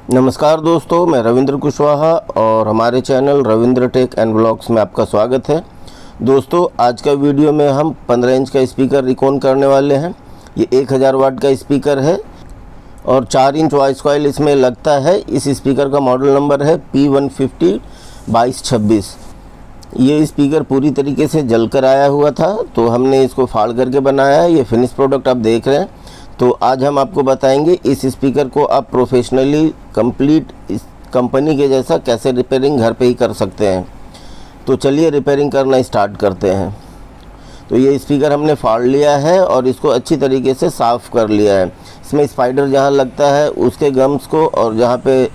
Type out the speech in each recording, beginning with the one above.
नमस्कार दोस्तों, मैं रविंद्र कुशवाहा और हमारे channel Ravindra tech and blogs में आपका स्वागत है। दोस्तों, आज का वीडियो में हम 15 इंच का स्पीकर रिकॉन करने वाले हैं। ये 1000 वाट का स्पीकर है और 4 इंच वॉइस कॉइल इसमें लगता है। इस स्पीकर का मॉडल नंबर है P150-2226। ये स्पीकर पूरी तरीके से जलकर आया हुआ था, तो हमने इसको फाड़ करके बनाया है। ये फिनिश प्रोडक्ट आप देख रहे हैं। तो आज हम आपको बताएंगे इस स्पीकर को आप प्रोफेशनली कंप्लीट इस कंपनी के जैसा कैसे रिपेयरिंग घर पे ही कर सकते हैं। तो चलिए रिपेयरिंग करना स्टार्ट करते हैं। तो ये स्पीकर हमने फाड़ लिया है और इसको अच्छी तरीके से साफ़ कर लिया है। इसमें स्पाइडर जहाँ लगता है उसके गम्स को और जहाँ पे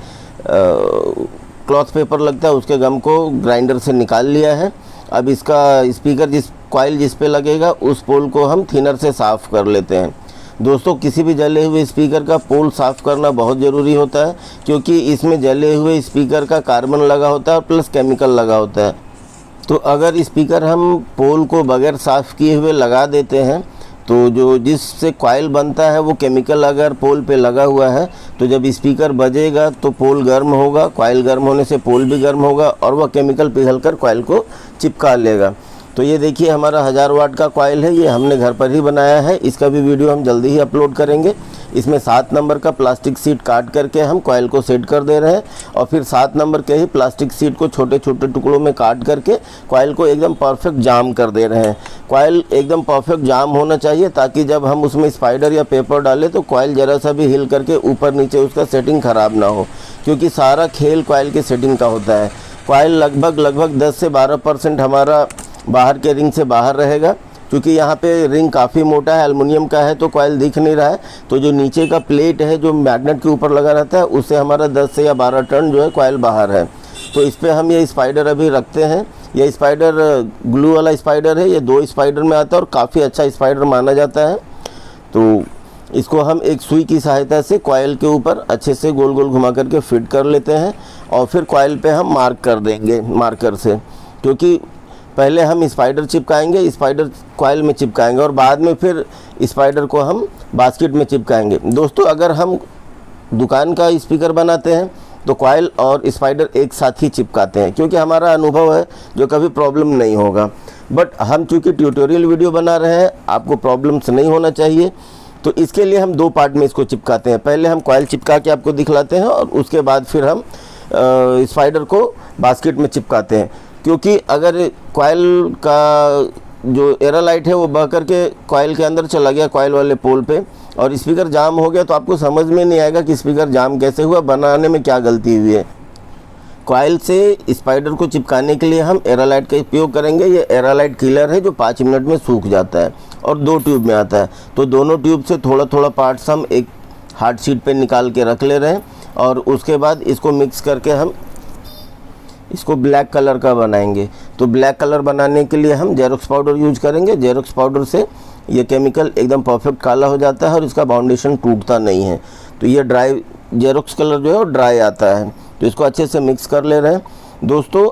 क्लॉथ पेपर लगता है उसके गम को ग्राइंडर से निकाल लिया है। अब इसका स्पीकर कॉइल जिस पे लगेगा उस पोल को हम थिनर से साफ़ कर लेते हैं। दोस्तों, किसी भी जले हुए स्पीकर का पोल साफ़ करना बहुत ज़रूरी होता है, क्योंकि इसमें जले हुए स्पीकर का कार्बन लगा होता है और प्लस केमिकल लगा होता है। तो अगर स्पीकर हम पोल को बगैर साफ़ किए हुए लगा देते हैं तो जो जिससे कॉइल बनता है वो केमिकल अगर पोल पे लगा हुआ है तो जब स्पीकर बजेगा तो पोल गर्म होगा, कॉइल गर्म होने से पोल भी गर्म होगा और वह केमिकल पिघलकर कॉइल को चिपका लेगा। तो ये देखिए हमारा 1000 वाट का कॉइल है। ये हमने घर पर ही बनाया है। इसका भी वीडियो हम जल्दी ही अपलोड करेंगे। इसमें 7 नंबर का प्लास्टिक सीट काट करके हम कॉइल को सेट कर दे रहे हैं और फिर 7 नंबर के ही प्लास्टिक सीट को छोटे छोटे टुकड़ों में काट करके कॉइल को एकदम परफेक्ट जाम कर दे रहे हैं। कॉइल एकदम परफेक्ट जाम होना चाहिए ताकि जब हम उसमें स्पाइडर या पेपर डालें तो कॉइल ज़रा सा भी हिल करके ऊपर नीचे उसका सेटिंग ख़राब ना हो, क्योंकि सारा खेल कॉइल के सेटिंग का होता है। कॉइल लगभग 10 से 12% हमारा बाहर के रिंग से बाहर रहेगा, क्योंकि यहाँ पे रिंग काफ़ी मोटा है, एल्युमिनियम का है, तो कॉइल दिख नहीं रहा है। तो जो नीचे का प्लेट है जो मैग्नेट के ऊपर लगा रहता है उससे हमारा 10 से या 12 टन जो है कॉइल बाहर है। तो इस पर हम ये स्पाइडर अभी रखते हैं। ये स्पाइडर ग्लू वाला स्पाइडर है। ये 2 स्पाइडर में आता है और काफ़ी अच्छा स्पाइडर माना जाता है। तो इसको हम एक सुई की सहायता से कॉइल के ऊपर अच्छे से गोल गोल घुमा करके फिट कर लेते हैं और फिर कॉइल पे हम मार्क कर देंगे मार्कर से, क्योंकि पहले हम स्पाइडर चिपकाएंगे, स्पाइडर कॉइल में चिपकाएंगे और बाद में फिर स्पाइडर को हम बास्केट में चिपकाएंगे। दोस्तों, अगर हम दुकान का स्पीकर बनाते हैं तो कॉइल और स्पाइडर एक साथ ही चिपकाते हैं, क्योंकि हमारा अनुभव है जो कभी प्रॉब्लम नहीं होगा। बट हम चूँकि ट्यूटोरियल वीडियो बना रहे हैं, आपको प्रॉब्लम्स नहीं होना चाहिए, तो इसके लिए हम 2 पार्ट में इसको चिपकाते हैं। पहले हम कॉइल चिपका के आपको दिखलाते हैं और उसके बाद फिर हम स्पाइडर को बास्केट में चिपकाते हैं। क्योंकि अगर कॉइल का जो एरालाइट है वो बह करके कॉइल के अंदर चला गया कॉइल वाले पोल पे और स्पीकर जाम हो गया तो आपको समझ में नहीं आएगा कि स्पीकर जाम कैसे हुआ, बनाने में क्या गलती हुई है। कॉइल से स्पाइडर को चिपकाने के लिए हम एरालाइट का उपयोग करेंगे। ये एरालाइट किलर है जो 5 मिनट में सूख जाता है और 2 ट्यूब में आता है। तो दोनों ट्यूब से थोड़ा थोड़ा पार्ट्स हम एक हार्ड शीट पे निकाल के रख ले रहे हैं और उसके बाद इसको मिक्स करके हम इसको ब्लैक कलर का बनाएंगे। तो ब्लैक कलर बनाने के लिए हम जेरोक्स पाउडर यूज करेंगे। जेरोक्स पाउडर से ये केमिकल एकदम परफेक्ट काला हो जाता है और इसका बाउंडेशन टूटता नहीं है। तो ये ड्राई जेरोक्स कलर जो है वो ड्राई आता है। तो इसको अच्छे से मिक्स कर ले रहे हैं। दोस्तों,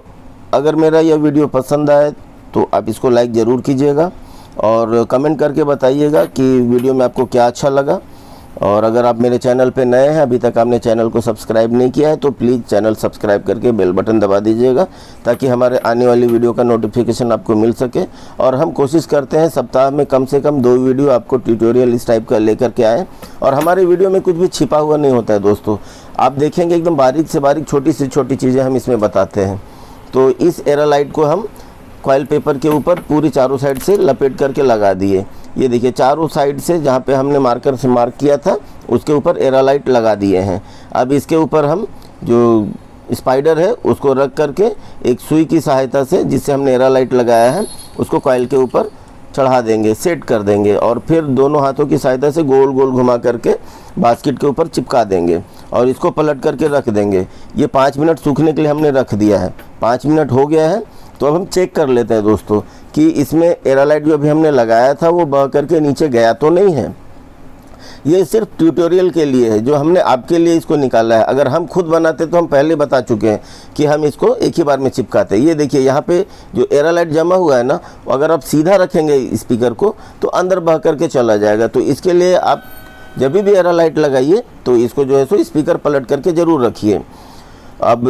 अगर मेरा यह वीडियो पसंद आए तो आप इसको लाइक ज़रूर कीजिएगा और कमेंट करके बताइएगा कि वीडियो में आपको क्या अच्छा लगा। और अगर आप मेरे चैनल पे नए हैं, अभी तक आपने चैनल को सब्सक्राइब नहीं किया है, तो प्लीज़ चैनल सब्सक्राइब करके बेल बटन दबा दीजिएगा ताकि हमारे आने वाली वीडियो का नोटिफिकेशन आपको मिल सके। और हम कोशिश करते हैं सप्ताह में कम से कम 2 वीडियो आपको ट्यूटोरियल इस टाइप का लेकर के आएँ। और हमारे वीडियो में कुछ भी छिपा हुआ नहीं होता है दोस्तों, आप देखेंगे एकदम बारीक से बारीक छोटी से छोटी चीज़ें हम इसमें बताते हैं। तो इस एरालाइट को हम कॉइल पेपर के ऊपर पूरी चारों साइड से लपेट करके लगा दिए। ये देखिए चारों साइड से जहाँ पे हमने मार्कर से मार्क किया था उसके ऊपर एरालाइट लगा दिए हैं। अब इसके ऊपर हम जो स्पाइडर है उसको रख करके एक सुई की सहायता से जिससे हमने एरालाइट लगाया है उसको कॉइल के ऊपर चढ़ा देंगे, सेट कर देंगे और फिर दोनों हाथों की सहायता से गोल गोल घुमा करके बास्केट के ऊपर चिपका देंगे और इसको पलट करके रख देंगे। ये 5 मिनट सूखने के लिए हमने रख दिया है। 5 मिनट हो गया है तो अब हम चेक कर लेते हैं दोस्तों कि इसमें एरालाइट जो अभी हमने लगाया था वो बह करके नीचे गया तो नहीं है। ये सिर्फ ट्यूटोरियल के लिए है, जो हमने आपके लिए इसको निकाला है। अगर हम खुद बनाते तो हम पहले बता चुके हैं कि हम इसको एक ही बार में चिपकाते हैं। ये देखिए यहाँ पे जो एरालाइट जमा हुआ है ना, अगर आप सीधा रखेंगे स्पीकर को तो अंदर बह करके चला जाएगा। तो इसके लिए आप जब भी एरा लाइट लगाइए तो इसको जो है सो स्पीकर पलट करके ज़रूर रखिए। अब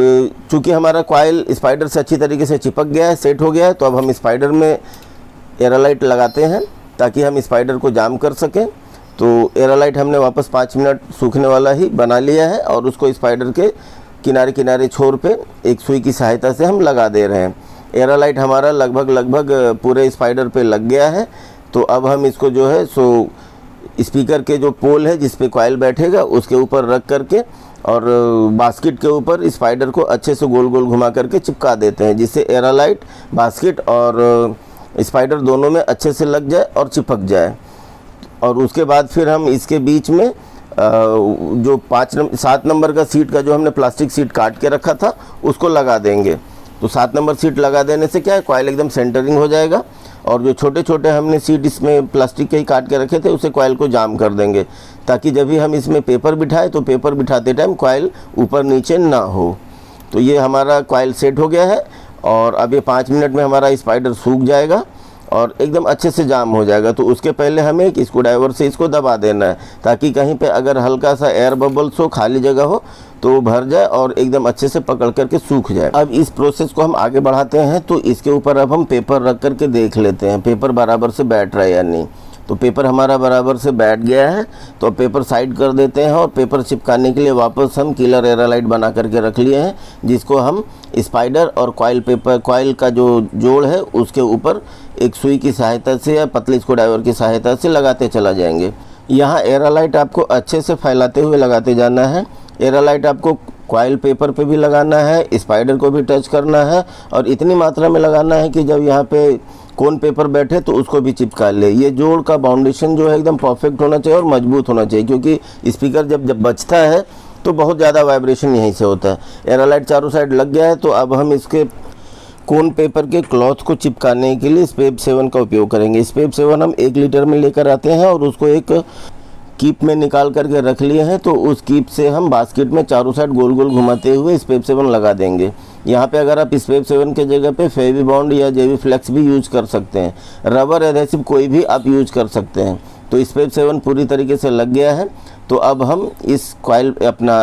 चूँकि हमारा कॉइल स्पाइडर से अच्छी तरीके से चिपक गया है, सेट हो गया है, तो अब हम स्पाइडर में एरा लाइट लगाते हैं ताकि हम स्पाइडर को जाम कर सकें। तो एरा लाइट हमने वापस 5 मिनट सूखने वाला ही बना लिया है और उसको स्पाइडर के किनारे किनारे छोर पे एक सुई की सहायता से हम लगा दे रहे हैं। एरा लाइट हमारा लगभग पूरे स्पाइडर पे लग गया है। तो अब हम इसको जो है सो स्पीकर के जो पोल है जिस पे कॉइल बैठेगा उसके ऊपर रख करके और बास्केट के ऊपर स्पाइडर को अच्छे से गोल गोल घुमा करके चिपका देते हैं, जिससे एरा लाइट बास्केट और स्पाइडर दोनों में अच्छे से लग जाए और चिपक जाए। और उसके बाद फिर हम इसके बीच में जो 7 नंबर का सीट का जो हमने प्लास्टिक सीट काट के रखा था उसको लगा देंगे। तो 7 नंबर सीट लगा देने से क्या है, कॉइल एकदम सेंटरिंग हो जाएगा और जो छोटे छोटे हमने सीट इसमें प्लास्टिक के ही काट के रखे थे उसे कॉइल को जाम कर देंगे, ताकि जब भी हम इसमें पेपर बिठाएं तो पेपर बिठाते टाइम कॉइल ऊपर नीचे ना हो। तो ये हमारा कॉइल सेट हो गया है और अब ये 5 मिनट में हमारा स्पाइडर सूख जाएगा और एकदम अच्छे से जाम हो जाएगा। तो उसके पहले हमें एक स्क्रूड्राइवर से इसको दबा देना है, ताकि कहीं पे अगर हल्का सा एयर बबल्स हो, खाली जगह हो, तो वो भर जाए और एकदम अच्छे से पकड़ करके सूख जाए। अब इस प्रोसेस को हम आगे बढ़ाते हैं। तो इसके ऊपर अब हम पेपर रख करके देख लेते हैं पेपर बराबर से बैठ रहा है या नहीं। तो पेपर हमारा बराबर से बैठ गया है, तो पेपर साइड कर देते हैं और पेपर चिपकाने के लिए वापस हम किलर एरा लाइट बना करके रख लिए हैं, जिसको हम स्पाइडर और कॉइल का जो जोड़ है उसके ऊपर एक सुई की सहायता से या पतली स्क्रूड्राइवर की सहायता से लगाते चला जाएंगे। यहाँ एरा लाइट आपको अच्छे से फैलाते हुए लगाते जाना है। एरा लाइट आपको कॉइल पेपर पे भी लगाना है, स्पाइडर को भी टच करना है और इतनी मात्रा में लगाना है कि जब यहाँ पे कोन पेपर बैठे तो उसको भी चिपका ले। ये जोड़ का बाउंडेशन जो है एकदम परफेक्ट होना चाहिए और मजबूत होना चाहिए, क्योंकि स्पीकर जब बजता है तो बहुत ज़्यादा वाइब्रेशन यहीं से होता है। एरा लाइट चारों साइड लग गया है, तो अब हम इसके कोन पेपर के क्लॉथ को चिपकाने के लिए स्पेप 7 का उपयोग करेंगे। स्पेप 7 हम 1 लीटर में लेकर आते हैं और उसको एक कीप में निकाल करके रख लिए हैं। तो उस कीप से हम बास्केट में चारों साइड गोल गोल घुमाते हुए स्पेप 7 लगा देंगे। यहाँ पे अगर आप स्पेप 7 के जगह पे फेवी बॉन्ड या जेवी फ्लेक्स भी यूज कर सकते हैं, रबर एडहेसिव कोई भी आप यूज कर सकते हैं। तो स्पेप 7 पूरी तरीके से लग गया है। तो अब हम इस कॉइल अपना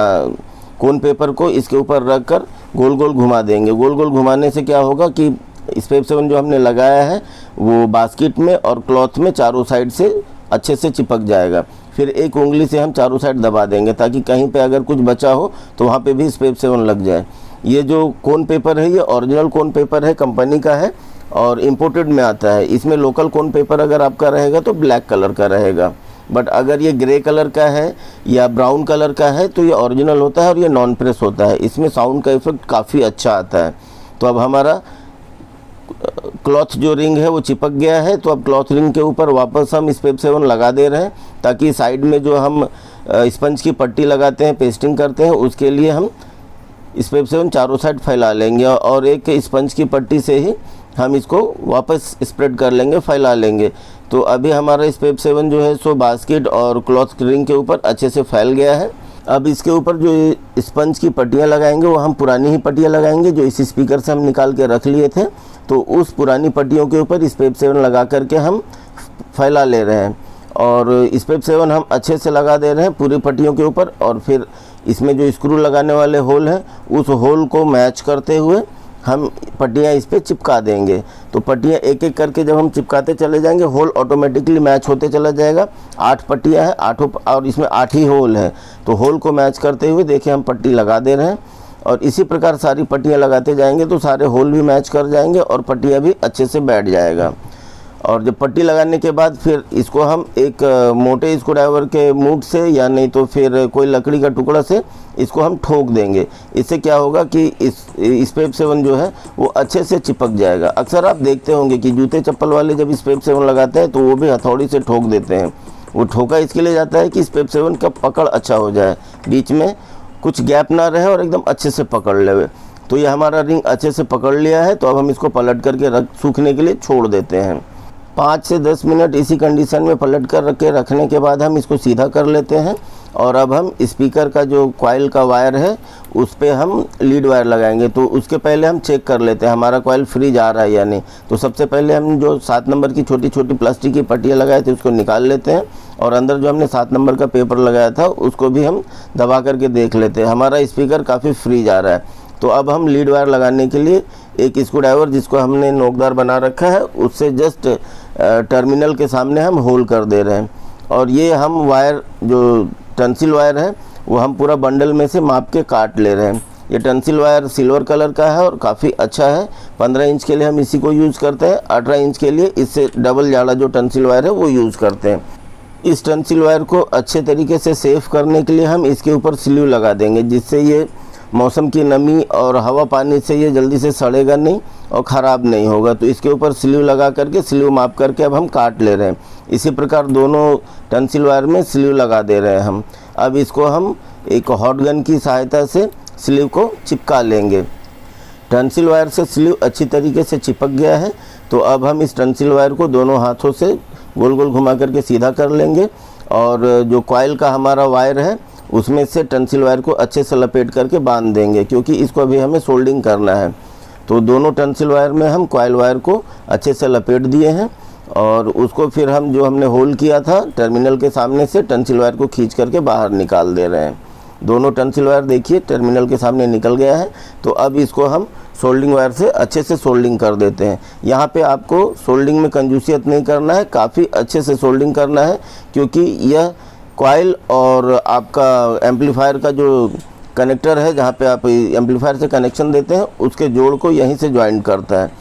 कोन पेपर को इसके ऊपर रख कर गोल गोल घुमा देंगे। गोल गोल घुमाने से क्या होगा कि स्पेप 7 जो हमने लगाया है वो बास्केट में और क्लॉथ में चारों साइड से अच्छे से चिपक जाएगा। फिर एक उंगली से हम चारों साइड दबा देंगे, ताकि कहीं पे अगर कुछ बचा हो तो वहाँ पे भी स्पेप 7 लग जाए। ये जो कोन पेपर है ये ओरिजिनल कोन पेपर है, कंपनी का है और इम्पोर्टेड में आता है। इसमें लोकल कोन पेपर अगर आपका रहेगा तो ब्लैक कलर का रहेगा, बट अगर ये ग्रे कलर का है या ब्राउन कलर का है तो ये ओरिजिनल होता है और ये नॉन प्रेस होता है। इसमें साउंड का इफेक्ट काफ़ी अच्छा आता है। तो अब हमारा क्लॉथ जो रिंग है वो चिपक गया है। तो अब क्लॉथ रिंग के ऊपर वापस हम स्पेप 7 लगा दे रहे हैं, ताकि साइड में जो हम स्पंज की पट्टी लगाते हैं, पेस्टिंग करते हैं, उसके लिए हम स्पेप 7 चारों साइड फैला लेंगे और एक स्पंज की पट्टी से ही हम इसको वापस स्प्रेड कर लेंगे, फैला लेंगे। तो अभी हमारा स्पेप 7 जो है सो बास्केट और क्लॉथ रिंग के ऊपर अच्छे से फैल गया है। अब इसके ऊपर जो स्पंज की पट्टियाँ लगाएंगे वो हम पुरानी ही पट्टियाँ लगाएंगे जो इस स्पीकर से हम निकाल के रख लिए थे। तो उस पुरानी पट्टियों के ऊपर स्पेप 7 लगा करके हम फैला ले रहे हैं और स्पेप 7 हम अच्छे से लगा दे रहे हैं पूरी पट्टियों के ऊपर। और फिर इसमें जो स्क्रू लगाने वाले होल हैं उस होल को मैच करते हुए हम पट्टियाँ इस पर चिपका देंगे। तो पट्टियाँ एक एक करके जब हम चिपकाते चले जाएंगे होल ऑटोमेटिकली मैच होते चला जाएगा। 8 पट्टियाँ हैं, 8 और इसमें 8 ही होल हैं। तो होल को मैच करते हुए देखिए हम पट्टी लगा दे रहे हैं और इसी प्रकार सारी पट्टियाँ लगाते जाएंगे तो सारे होल भी मैच कर जाएंगे और पट्टियाँ भी अच्छे से बैठ जाएगा। और जब पट्टी लगाने के बाद फिर इसको हम एक मोटे स्क्रूड्राइवर के मूठ से या नहीं तो फिर कोई लकड़ी का टुकड़ा से इसको हम ठोक देंगे। इससे क्या होगा कि इस स्पेप 7 जो है वो अच्छे से चिपक जाएगा। अक्सर आप देखते होंगे कि जूते चप्पल वाले जब स्पेप 7 लगाते हैं तो वो भी हथौड़ी से ठोक देते हैं। वो ठोका इसके लिए जाता है कि स्पेप 7 का पकड़ अच्छा हो जाए, बीच में कुछ गैप ना रहे और एकदम अच्छे से पकड़ ले। तो ये हमारा रिंग अच्छे से पकड़ लिया है। तो अब हम इसको पलट करके सूखने के लिए छोड़ देते हैं। 5 से 10 मिनट इसी कंडीशन में पलट कर रखने के बाद हम इसको सीधा कर लेते हैं। और अब हम स्पीकर का जो कॉइल का वायर है उस पे हम लीड वायर लगाएंगे। तो उसके पहले हम चेक कर लेते हैं हमारा कॉइल फ्री जा रहा है या नहीं। तो सबसे पहले हम जो 7 नंबर की छोटी छोटी प्लास्टिक की पट्टियाँ लगाए थे उसको निकाल लेते हैं, और अंदर जो हमने 7 नंबर का पेपर लगाया था उसको भी हम दबा करके देख लेते हैं। हमारा स्पीकर काफ़ी फ्री जा रहा है। तो अब हम लीड वायर लगाने के लिए एक स्क्रू ड्राइवर जिसको हमने नोकदार बना रखा है उससे जस्ट टर्मिनल के सामने हम होल कर दे रहे हैं। और ये हम वायर जो टंसिल वायर है वो हम पूरा बंडल में से माप के काट ले रहे हैं। ये टंसिल वायर सिल्वर कलर का है और काफ़ी अच्छा है। 15 इंच के लिए हम इसी को यूज़ करते हैं, 18 इंच के लिए इससे डबल जाड़ा जो टंसिल वायर है वो यूज़ करते हैं। इस टंसिल वायर को अच्छे तरीके से सेफ करने के लिए हम इसके ऊपर स्लीव लगा देंगे, जिससे ये मौसम की नमी और हवा पानी से ये जल्दी से सड़ेगा नहीं और ख़राब नहीं होगा। तो इसके ऊपर स्लीव लगा करके स्लीव माप करके अब हम काट ले रहे हैं। इसी प्रकार दोनों टंसिल वायर में स्लीव लगा दे रहे हैं हम। अब इसको हम एक हॉट गन की सहायता से स्लीव को चिपका लेंगे। टंसिल वायर से स्लीव अच्छी तरीके से चिपक गया है। तो अब हम इस टंसिल वायर को दोनों हाथों से गोल गोल घुमा करके सीधा कर लेंगे, और जो कॉइल का हमारा वायर है उसमें से टंसिल वायर को अच्छे से लपेट करके बांध देंगे, क्योंकि इसको अभी हमें सोल्डिंग करना है। तो दोनों टंसिल वायर में हम कॉइल वायर को अच्छे से लपेट दिए हैं, और उसको फिर हम जो हमने होल किया था टर्मिनल के सामने से टंसिल वायर को खींच करके बाहर निकाल दे रहे हैं। दोनों टंसिल वायर देखिए टर्मिनल के सामने निकल गया है। तो अब इसको हम सोल्डिंग वायर से अच्छे से सोल्डिंग कर देते हैं। यहाँ पे आपको सोल्डिंग में कंजूसियत नहीं करना है, काफ़ी अच्छे से सोल्डिंग करना है, क्योंकि यह कॉइल और आपका एम्पलीफायर का जो कनेक्टर है जहाँ पे आप एम्पलीफायर से कनेक्शन देते हैं उसके जोड़ को यहीं से ज्वाइंट करता है।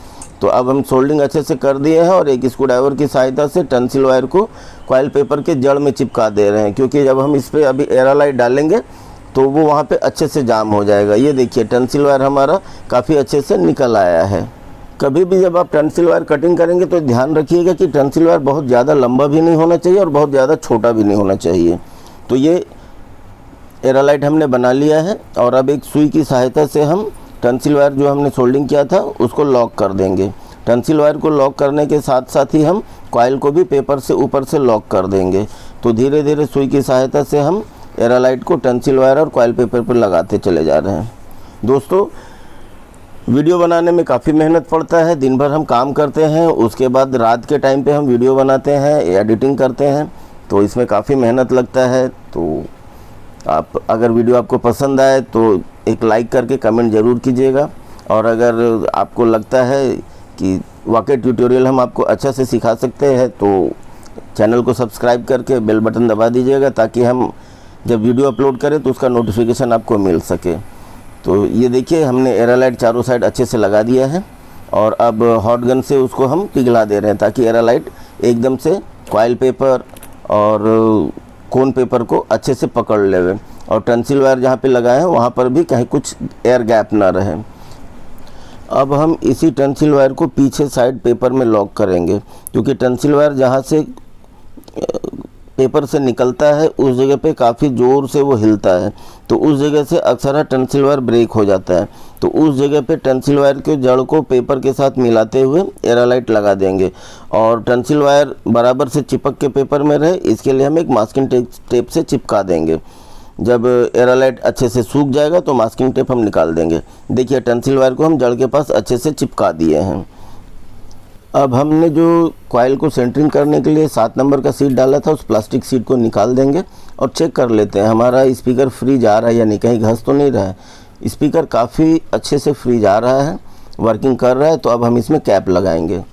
तो अब हम सोल्डिंग अच्छे से कर दिए हैं, और एक स्क्रू ड्राइवर की सहायता से टंसिल वायर को कॉइल पेपर के जड़ में चिपका दे रहे हैं, क्योंकि जब हम इस पर अभी एरालाइट डालेंगे तो वो वहाँ पे अच्छे से जाम हो जाएगा। ये देखिए टंसिल वायर हमारा काफ़ी अच्छे से निकल आया है। कभी भी जब आप टंसिल वायर कटिंग करेंगे तो ध्यान रखिएगा कि टंसिल वायर बहुत ज़्यादा लंबा भी नहीं होना चाहिए और बहुत ज़्यादा छोटा भी नहीं होना चाहिए। तो ये एरालाइट हमने बना लिया है, और अब एक सुई की सहायता से हम टंसिल वायर जो हमने सोल्डिंग किया था उसको लॉक कर देंगे। टंसिल वायर को लॉक करने के साथ साथ ही हम कॉइल को भी पेपर से ऊपर से लॉक कर देंगे। तो धीरे धीरे सुई की सहायता से हम एरालाइट को टंसिल वायर और कॉइल पेपर पर लगाते चले जा रहे हैं। दोस्तों, वीडियो बनाने में काफ़ी मेहनत पड़ता है। दिन भर हम काम करते हैं, उसके बाद रात के टाइम पे हम वीडियो बनाते हैं, एडिटिंग करते हैं, तो इसमें काफ़ी मेहनत लगता है। तो आप अगर वीडियो आपको पसंद आए तो एक लाइक करके कमेंट ज़रूर कीजिएगा, और अगर आपको लगता है कि वाकई ट्यूटोरियल हम आपको अच्छा से सिखा सकते हैं तो चैनल को सब्सक्राइब करके बेल बटन दबा दीजिएगा, ताकि हम जब वीडियो अपलोड करें तो उसका नोटिफिकेशन आपको मिल सके। तो ये देखिए हमने एरालाइट चारों साइड अच्छे से लगा दिया है, और अब हॉट गन से उसको हम पिघला दे रहे हैं, ताकि एरालाइट एकदम से कॉइल पेपर और कोन पेपर को अच्छे से पकड़ लेवे, और टंसिल वायर जहाँ पे लगाए हैं वहाँ पर भी कहीं कुछ एयर गैप ना रहे। अब हम इसी टंसिल वायर को पीछे साइड पेपर में लॉक करेंगे, क्योंकि टंसिल वायर जहाँ से पेपर से निकलता है उस जगह पे काफ़ी ज़ोर से वो हिलता है, तो उस जगह से अक्सर टंसिल वायर ब्रेक हो जाता है। तो उस जगह पे टंसिल वायर के जड़ को पेपर के साथ मिलाते हुए एरालाइट लगा देंगे, और टंसिल वायर बराबर से चिपक के पेपर में रहे इसके लिए हम एक मास्किंग टेप से चिपका देंगे। जब एरालाइट अच्छे से सूख जाएगा तो मास्किंग टेप हम निकाल देंगे। देखिए टंसिल वायर को हम जड़ के पास अच्छे से चिपका दिए हैं। अब हमने जो कॉइल को सेंटरिंग करने के लिए 7 नंबर का सीट डाला था उस प्लास्टिक सीट को निकाल देंगे, और चेक कर लेते हैं हमारा स्पीकर फ्री जा रहा है या नहीं, कहीं घस तो नहीं रहा है। स्पीकर काफ़ी अच्छे से फ्री जा रहा है, वर्किंग कर रहा है। तो अब हम इसमें कैप लगाएंगे।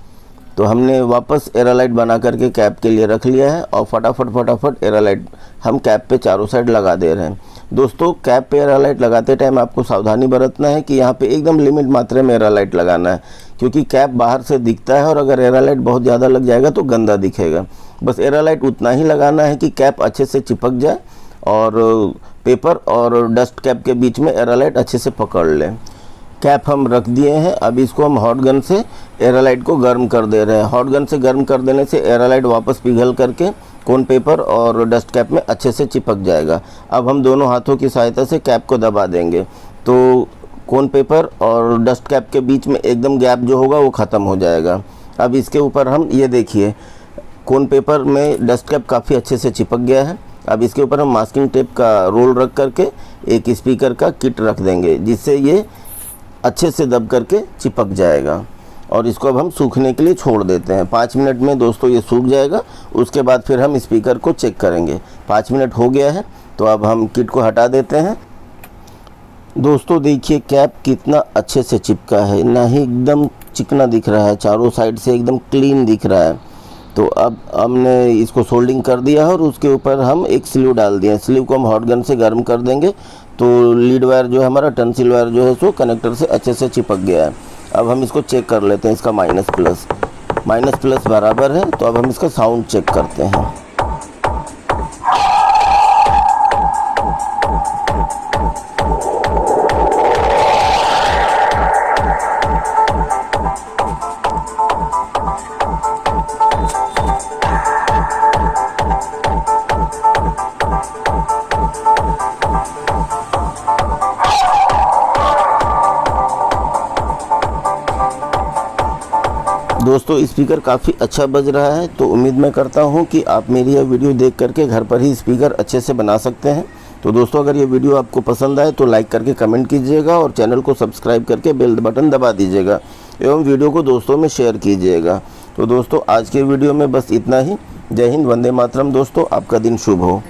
तो हमने वापस एरालाइट बना करके कैप के लिए रख लिया है, और फटाफट एरालाइट हम कैप पे चारों साइड लगा दे रहे हैं। दोस्तों, कैप पे एरालाइट लगाते टाइम आपको सावधानी बरतना है कि यहाँ पे एकदम लिमिट मात्रा में एरालाइट लगाना है, क्योंकि कैप बाहर से दिखता है, और अगर एरालाइट बहुत ज़्यादा लग जाएगा तो गंदा दिखेगा। बस एरालाइट उतना ही लगाना है कि कैप अच्छे से चिपक जाए, और पेपर और डस्ट कैप के बीच में एरालाइट अच्छे से पकड़ लें। कैप हम रख दिए हैं। अब इसको हम हॉट गन से एरालाइट को गर्म कर दे रहे हैं। हॉट गन से गर्म कर देने से एरालाइट वापस पिघल करके कोन पेपर और डस्ट कैप में अच्छे से चिपक जाएगा। अब हम दोनों हाथों की सहायता से कैप को दबा देंगे, तो कोन पेपर और डस्ट कैप के बीच में एकदम गैप जो होगा वो ख़त्म हो जाएगा। अब इसके ऊपर हम ये देखिए कोन पेपर में डस्ट कैप काफ़ी अच्छे से चिपक गया है। अब इसके ऊपर हम मास्किंग टेप का रोल रख करके एक स्पीकर का किट रख देंगे, जिससे ये अच्छे से दब करके चिपक जाएगा। और इसको अब हम सूखने के लिए छोड़ देते हैं। 5 मिनट में दोस्तों ये सूख जाएगा। उसके बाद फिर हम स्पीकर को चेक करेंगे। 5 मिनट हो गया है, तो अब हम किट को हटा देते हैं। दोस्तों देखिए कैप कितना अच्छे से चिपका है, ना ही एकदम चिकना दिख रहा है, चारों साइड से एकदम क्लीन दिख रहा है। तो अब हमने इसको सोल्डिंग कर दिया है और उसके ऊपर हम एक स्लीव डाल दिए। स्लीव को हम हॉट गन से गर्म कर देंगे तो लीड वायर जो है हमारा टंसिल वायर जो है सो कनेक्टर से अच्छे से चिपक गया है। अब हम इसको चेक कर लेते हैं, इसका माइनस प्लस बराबर है। तो अब हम इसका साउंड चेक करते हैं। दोस्तों स्पीकर काफ़ी अच्छा बज रहा है। तो उम्मीद मैं करता हूं कि आप मेरी यह वीडियो देख करके घर पर ही स्पीकर अच्छे से बना सकते हैं। तो दोस्तों अगर ये वीडियो आपको पसंद आए तो लाइक करके कमेंट कीजिएगा और चैनल को सब्सक्राइब करके बेल बटन दबा दीजिएगा एवं वीडियो को दोस्तों में शेयर कीजिएगा। तो दोस्तों आज के वीडियो में बस इतना ही। जय हिंद, वंदे मातरम। दोस्तों आपका दिन शुभ हो।